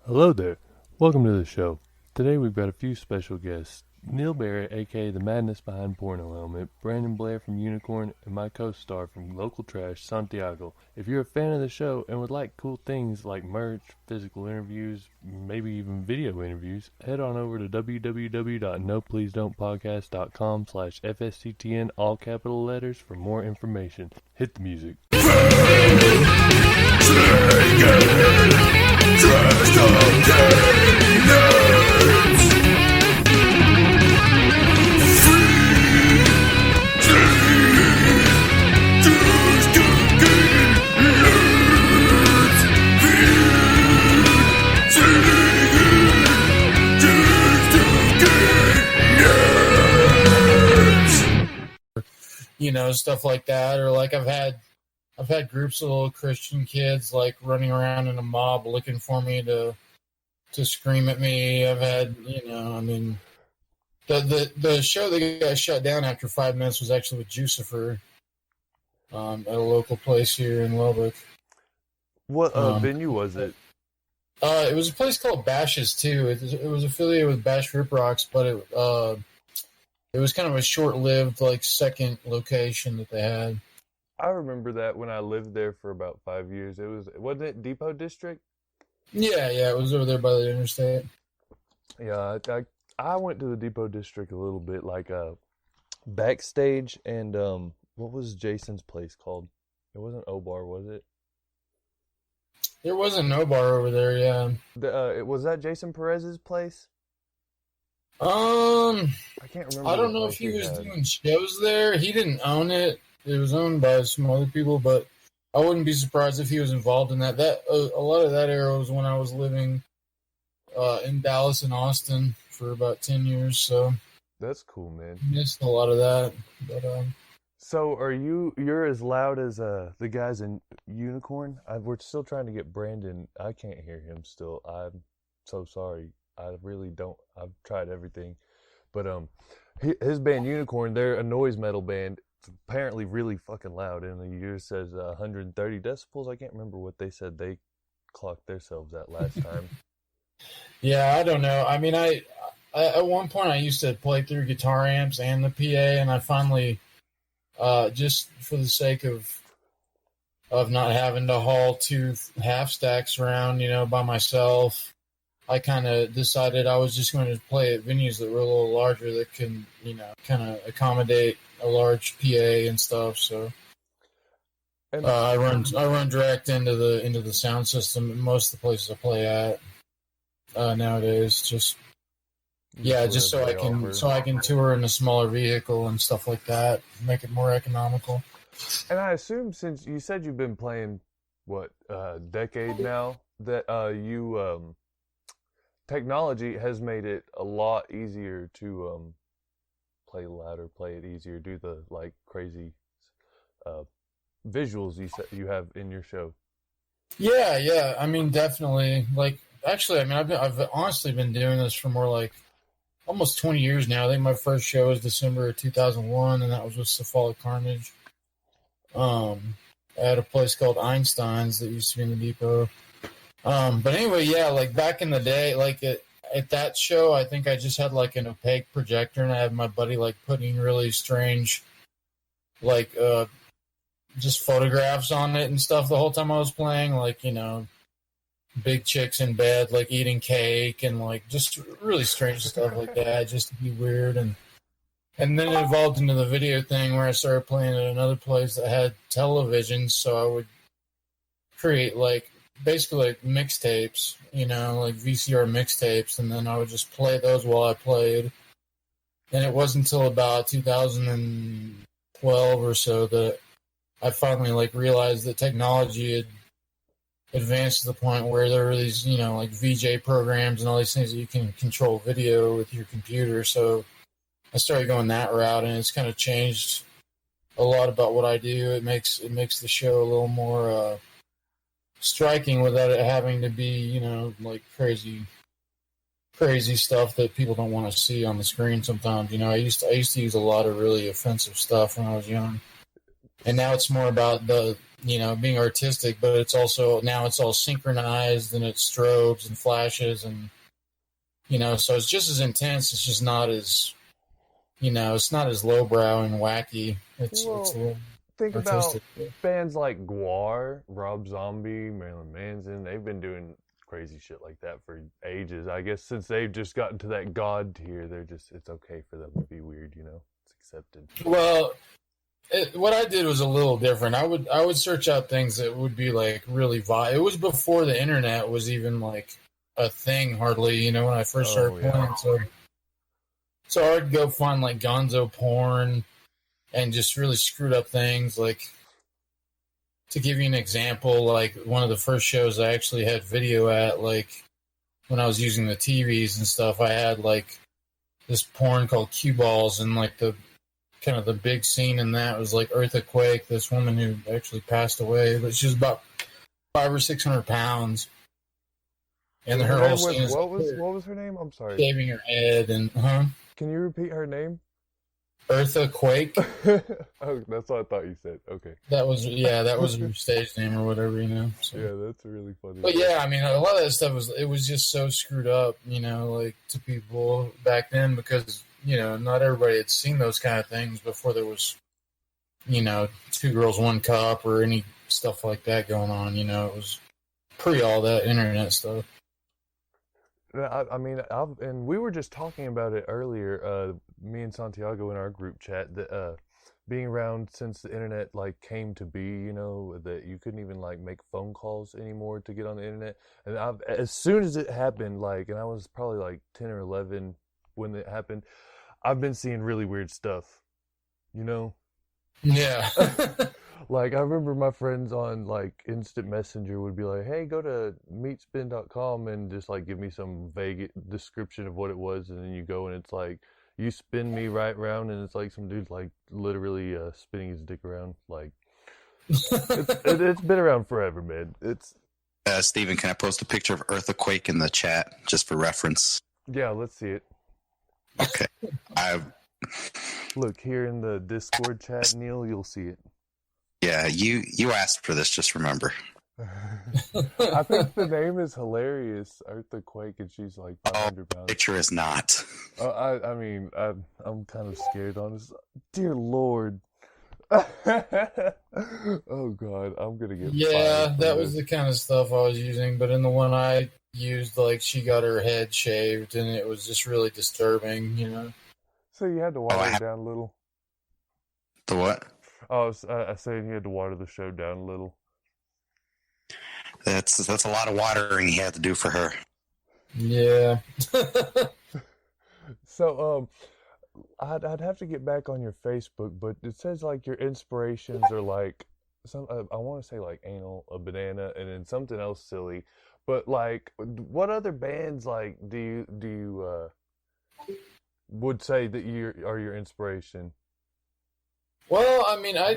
Hello there. Welcome to the show. Today we've got a few special guests. Neil Barrett, aka the madness behind Pornohelmut, Brandon Blair from Unocorn, and my co-star from Local Trash, Santiago. If you're a fan of the show and would like cool things like merch, physical interviews, maybe even video interviews, head on over to www.nopleasedon'tpodcast.com/FSCTN, all capital letters, for more information. Hit the music. Stuff like that. Or like I've had groups of little Christian kids like running around in a mob looking for me to scream at me. I've had, the show that got shut down after 5 minutes was actually with Jucifer at a local place here in Lubbock. What venue was it? It was a place called Bash's too. It was affiliated with Bash Rip Rocks, but it was kind of a short-lived, second location that they had. I remember that when I lived there for about 5 years. Wasn't it Depot District? Yeah, it was over there by the interstate. Yeah, I went to the Depot District a little bit, backstage, and what was Jason's place called? It wasn't O-Bar, was it? There wasn't no bar over there, yeah. Was that Jason Perez's place? I can't remember. I don't know if he was doing shows there. He didn't own it. It was owned by some other people, but I wouldn't be surprised if he was involved in that. A lot of that era was when I was living in Dallas and Austin for about 10 years. So that's cool, man. Missed a lot of that. But so you're as loud as the guys in Unocorn? We're still trying to get Brandon. I can't hear him still. I'm so sorry. I really don't. I've tried everything, but his band Unocorn, they're a noise metal band. It's apparently really fucking loud, and the year says 130 decibels. I can't remember what they said they clocked themselves at last time. Yeah, I don't know. I mean, I at one point I used to play through guitar amps and the PA, and I finally, just for the sake of not having to haul two half stacks around, by myself, I kind of decided I was just going to play at venues that were a little larger that can, kind of accommodate a large PA and stuff. So I run direct into the sound system in most of the places I play at nowadays. Just so I can tour in a smaller vehicle and stuff like that, make it more economical. And I assume, since you said you've been playing a decade now, that technology has made it a lot easier to play louder, play it easier, do the crazy visuals you have in your show. Yeah. I mean, definitely. I've honestly been doing this for more like almost 20 years now. I think my first show was December of 2001, and that was with Cephalic Carnage. I had a place called Einstein's that used to be in the Depot. But anyway, yeah, back in the day, at that show, I think I just had an opaque projector, and I had my buddy putting really strange, just photographs on it and stuff the whole time I was playing, big chicks in bed, eating cake, and just really strange stuff like that, just to be weird. And then it evolved into the video thing where I started playing at another place that had television, so I would create basically mixtapes, VCR mixtapes, and then I would just play those while I played. And it wasn't until about 2012 or so that I finally realized that technology had advanced to the point where there were these, VJ programs and all these things that you can control video with your computer. So I started going that route, and it's kind of changed a lot about what I do. It makes the show a little more striking without it having to be, crazy stuff that people don't want to see on the screen sometimes. I used to use a lot of really offensive stuff when I was young. And now it's more about the being artistic, but it's also now it's all synchronized and it's strobes and flashes and so it's just as intense. It's just not as it's not as lowbrow and wacky. It's a little think about artistic. bands like Guar, Rob Zombie, Marilyn Manson. They've been doing crazy shit like that for ages. I guess since they've just gotten to that god tier, it's okay for them to be weird. It's accepted. Well, what I did was a little different. I would search out things that would be like really It was before the internet was even like a thing, hardly. When I first started playing, so I'd go find like gonzo porn and just really screwed up things. Like, to give you an example, like one of the first shows I actually had video at, like when I was using the TVs and stuff, I had like this porn called Cue Balls, and like the kind of the big scene in that was like Eartha Quake, this woman who actually passed away, but she was about 500 or 600 pounds. And her whole scene is what was her name? I'm sorry. Shaving her head and Can you repeat her name? Eartha Quake. Oh, that's what I thought you said. Okay. That was her stage name or whatever, So. Yeah, that's really funny. But yeah, I mean, a lot of that stuff was just so screwed up, like to people back then because not everybody had seen those kind of things before there was, Two Girls, One Cup or any stuff like that going on. It was pre all that internet stuff. I mean, and we were just talking about it earlier, me and Santiago in our group chat, that being around since the internet like came to be, that you couldn't even like make phone calls anymore to get on the internet. And as soon as it happened, like, and I was probably like 10 or 11 when it happened, I've been seeing really weird stuff, Yeah. Like, I remember my friends on, like, Instant Messenger would be like, hey, go to meetspin.com and just, like, give me some vague description of what it was. And then you go and it's like, you spin me right around. And it's like some dude's, like, literally spinning his dick around. Like, it's been around forever, man. Steven, can I post a picture of Eartha Quake in the chat just for reference? Yeah, let's see it. Okay. Look, here in the Discord chat, Neil, you'll see it. Yeah, you asked for this, just remember. I think the name is hilarious, Eartha Quake, and she's like 500 pounds. Picture is not. I mean, I'm kind of scared, honestly. Dear Lord. Oh, God, I'm going to get Yeah, that was the kind of stuff I was using, but in the one I used, like, she got her head shaved, and it was just really disturbing, So you had to water it down a little? The what? Oh, I said you had to water the show down a little. That's a lot of watering he had to do for her. Yeah. So, I'd have to get back on your Facebook, but it says like your inspirations are like some. I want to say like anal, a banana, and then something else silly. But like, what other bands like do you would say that are your inspiration? Well, I mean, I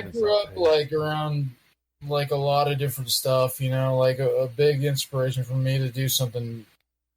grew up like around like a lot of different stuff, like a big inspiration for me to do something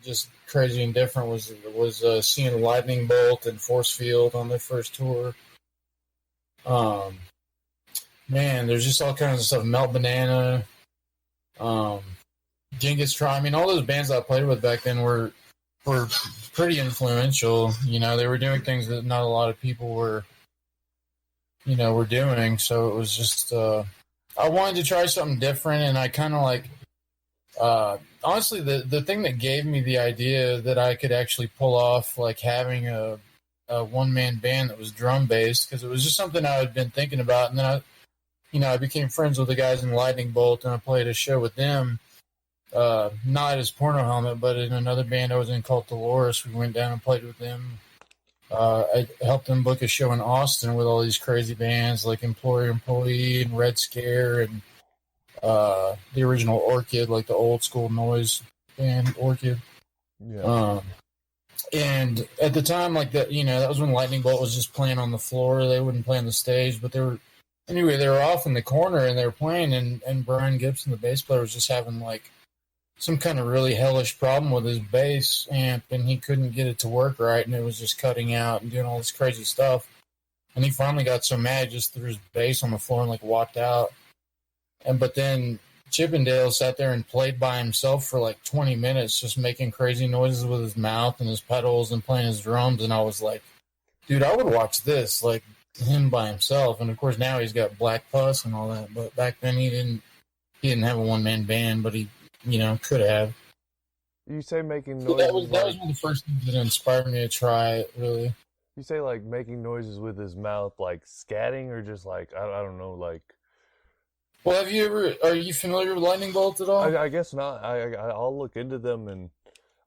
just crazy and different was seeing Lightning Bolt and Force Field on their first tour. Man, there's just all kinds of stuff. Melt Banana, Genghis Tron. I mean, all those bands I played with back then were pretty influential. They were doing things that not a lot of people were doing. So it was just, I wanted to try something different, and I kind of like, honestly, the thing that gave me the idea that I could actually pull off like having a one-man band that was drum-based, because it was just something I had been thinking about, and then I became friends with the guys in Lightning Bolt, and I played a show with them, not as Pornohelmut, but in another band I was in called Dolores. We went down and played with them. I helped them book a show in Austin with all these crazy bands like Employer Employee and Red Scare and the original Orchid, like the old school noise band Orchid. Yeah. And at the time, like that, that was when Lightning Bolt was just playing on the floor. They wouldn't play on the stage, but they were off in the corner and they were playing, and Brian Gibson, the bass player, was just having like some kind of really hellish problem with his bass amp, and he couldn't get it to work right, and it was just cutting out and doing all this crazy stuff. And he finally got so mad, just threw his bass on the floor and like walked out. but then Chippendale sat there and played by himself for like 20 minutes, just making crazy noises with his mouth and his pedals and playing his drums. And I was like, dude, I would watch this, like him by himself. And of course now he's got Black Pus and all that. But back then he didn't have a one-man band, but he, could have. You say making So noises. that was one of the first things that inspired me to try it, really. You say like making noises with his mouth, like scatting, or just like I don't know, like. Well, are you familiar with lightning bolts at all? I guess not. I'll look into them and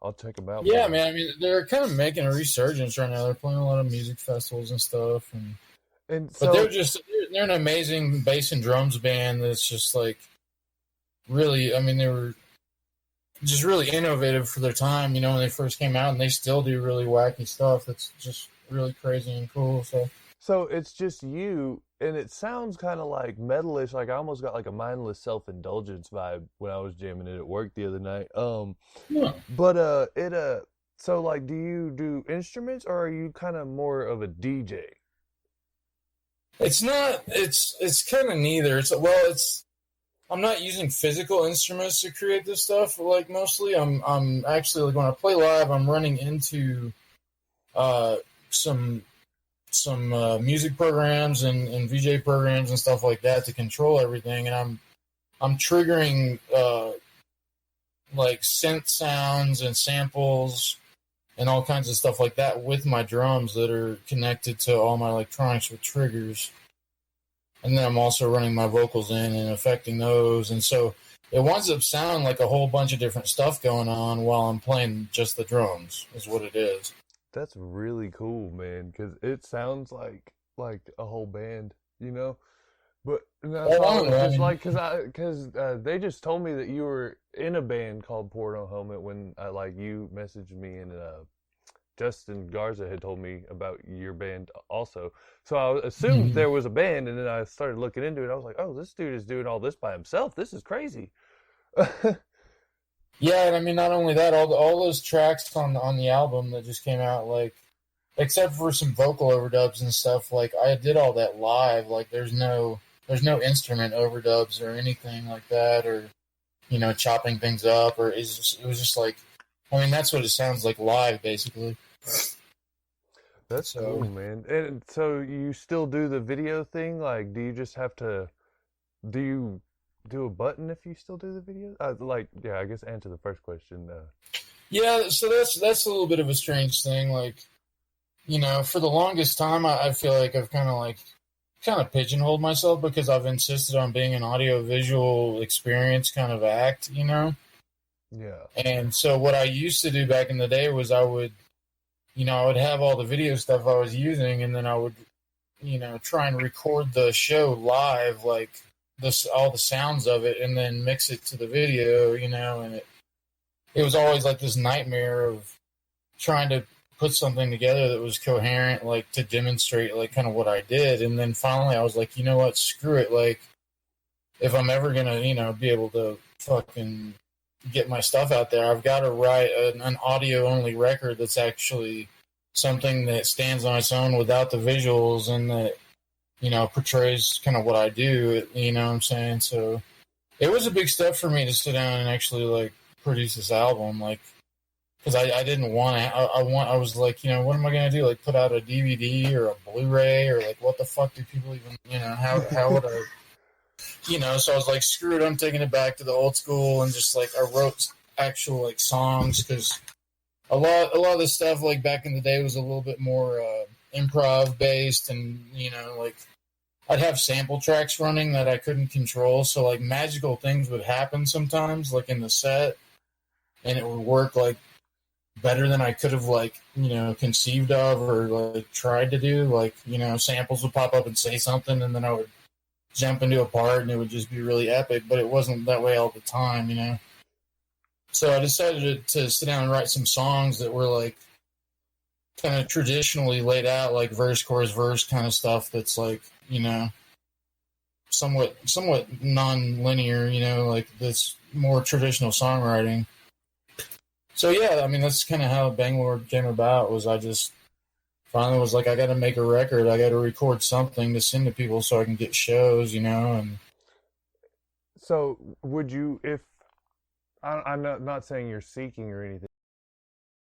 I'll check them out. Yeah, man. I mean, they're kind of making a resurgence right now. They're playing a lot of music festivals and stuff, but they're an amazing bass and drums band that's just like really. I mean, they were just really innovative for their time. When they first came out, and they still do really wacky stuff. That's just really crazy and cool. So it's just you, and it sounds kind of like metalish. Like I almost got like a mindless self-indulgence vibe when I was jamming it at work the other night. Yeah. But so like, do you do instruments, or are you kind of more of a DJ? It's not. It's kind of neither. I'm not using physical instruments to create this stuff. Like mostly, I'm actually like when I play live, I'm running into some music programs and VJ programs and stuff like that to control everything, and I'm triggering like synth sounds and samples and all kinds of stuff like that with my drums that are connected to all my electronics with triggers. And then I'm also running my vocals in and affecting those. And so it winds up sounding like a whole bunch of different stuff going on while I'm playing just the drums, is what it is. That's really cool, man, because it sounds like a whole band, But just like because they just told me that you were in a band called Pornohelmut when you messaged me, and Justin Garza had told me about your band also. So I assumed there was a band, and then I started looking into it. I was like, oh, this dude is doing all this by himself. This is crazy. Yeah, and I mean, not only that, all those tracks on the album that just came out, like, except for some vocal overdubs and stuff, like, I did all that live. Like, there's no instrument overdubs or anything like that, or chopping things up, or it was just like, I mean, that's what it sounds like live, basically. That's cool, man. And so you still do the video thing? Like, do you just have to? Do you do a button if you still do the video? I guess answer the first question. Yeah, so that's a little bit of a strange thing. Like, for the longest time, I feel like I've kind of pigeonholed myself because I've insisted on being an audio-visual experience kind of act, Yeah. And so what I used to do back in the day was I would have all the video stuff I was using, and then I would, try and record the show live, like all the sounds of it, and then mix it to the video, and it was always like this nightmare of trying to put something together that was coherent, like to demonstrate like kind of what I did. And then finally I was like, you know what, screw it. Like if I'm ever going to, be able to fucking get my stuff out there, I've got to write an audio only record that's actually something that stands on its own without the visuals and that, portrays kind of what I do, what I'm saying? So it was a big step for me to sit down and actually like produce this album, like, because I didn't want to. I was like, what am I going to do? Like, put out a DVD or a Blu-ray, or like, what the fuck do people even, how would I, So I was like, screw it, I'm taking it back to the old school, and just like I wrote actual like songs, because a lot of this stuff like back in the day was a little bit more improv based, and like I'd have sample tracks running that I couldn't control, so like magical things would happen sometimes, like in the set, and it would work like better than I could have like conceived of or like tried to do. Like samples would pop up and say something, and then I would jump into a part and it would just be really epic, but it wasn't that way all the time. So I decided to sit down and write some songs that were like kind of traditionally laid out, like verse, chorus, verse kind of stuff that's like somewhat non-linear, like this more traditional songwriting. So yeah, I mean, that's kind of how Bangalore came about. Was I just finally was like, I got to make a record. I got to record something to send to people so I can get shows, and So would you, if I'm not saying you're seeking or anything,